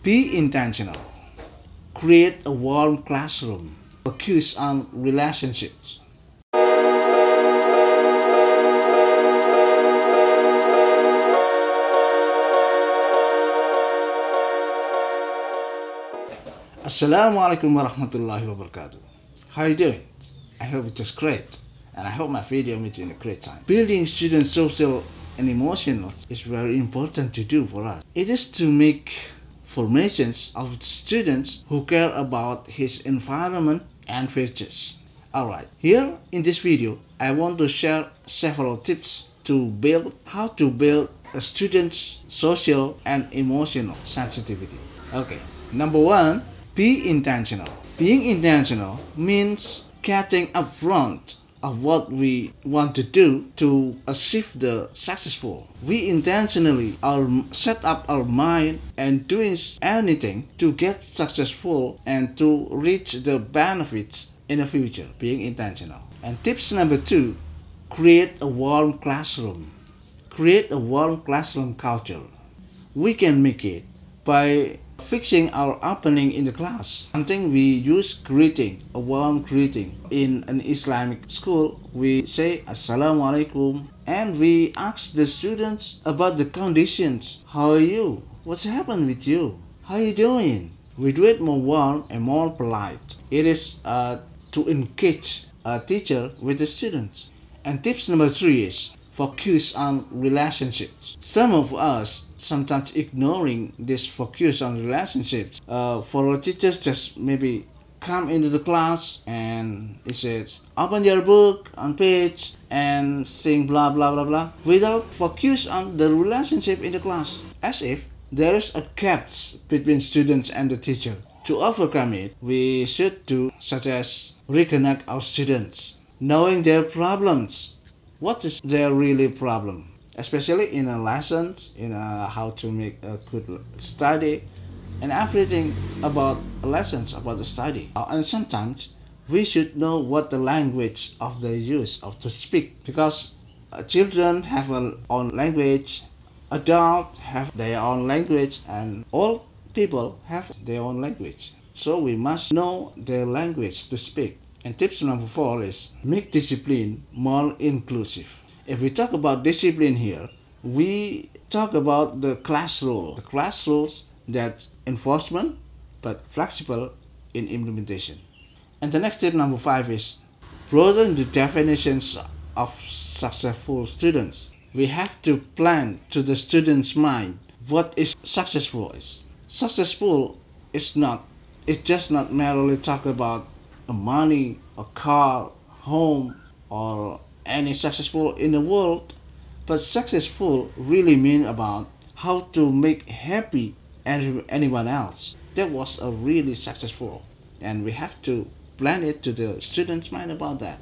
Be intentional. Create a warm classroom. Focus on relationships. Assalamualaikum warahmatullahi wabarakatuh. How are you doing? I hope it's just great, and I hope my video made you in a great time. Building students' social and emotional is very important to do for us. It is to make formations of students who care about his environment and futures. Alright, here in this video, I want to share several tips how to build a student's social and emotional sensitivity. Okay, number one, be intentional. Being intentional means getting upfront of what we want to do to achieve the successful. We intentionally set up our mind and doing anything to get successful and to reach the benefits in the future. Being intentional. And tips number two, create a warm classroom. Create a warm classroom culture. We can make it by fixing our opening in the class. Something we use greeting, a warm greeting. In an Islamic school, we say Assalamu alaikum and we ask the students about the conditions. How are you? What's happened with you? How are you doing? We do it more warm and more polite. It is to engage a teacher with the students. And tips number three is focus on relationships. Some of us sometimes ignoring this focus on relationships. For a teacher, just maybe come into the class and it says, open your book on page and sing blah blah blah blah without focus on the relationship in the class, as if there is a gap between students and the teacher. To overcome it, we should do such as reconnect our students, knowing their problems. What is their really problem? Especially in a lessons, in how to make a good study, and everything about lessons, about the study. And sometimes we should know what the language of the use of to speak, because children have their own language, adults have their own language, and all people have their own language. So we must know their language to speak. And tips number four is make discipline more inclusive. If we talk about discipline here, we talk about the class rule. The class rules that enforcement but flexible in implementation. And the next tip number five is broaden the definitions of successful students. We have to plant to the student's mind what is successful is. Successful is just not merely talk about a money, a car, home, or any successful in the world, but successful really mean about how to make happy anyone else. That was a really successful, and we have to plan it to the student's mind about that.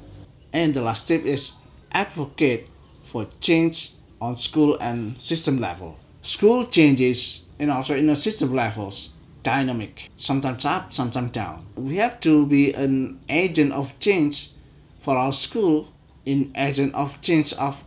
And the last tip is advocate for change on school and system level. School changes and also in the system levels dynamic, sometimes up, sometimes down. We have to be an agent of change for our school, in agent of change of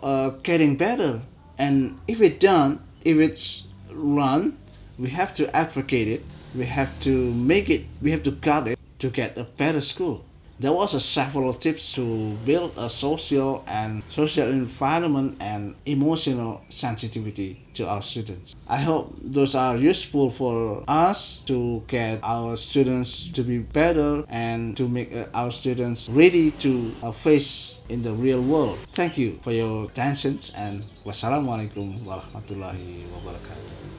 getting better. And if it's run, we have to advocate it. We have to make it. We have to guard it to get a better school. There was several tips to build a social environment and emotional sensitivity to our students. I hope those are useful for us to get our students to be better and to make our students ready to face in the real world. Thank you for your attention, and wassalamualaikum warahmatullahi wabarakatuh.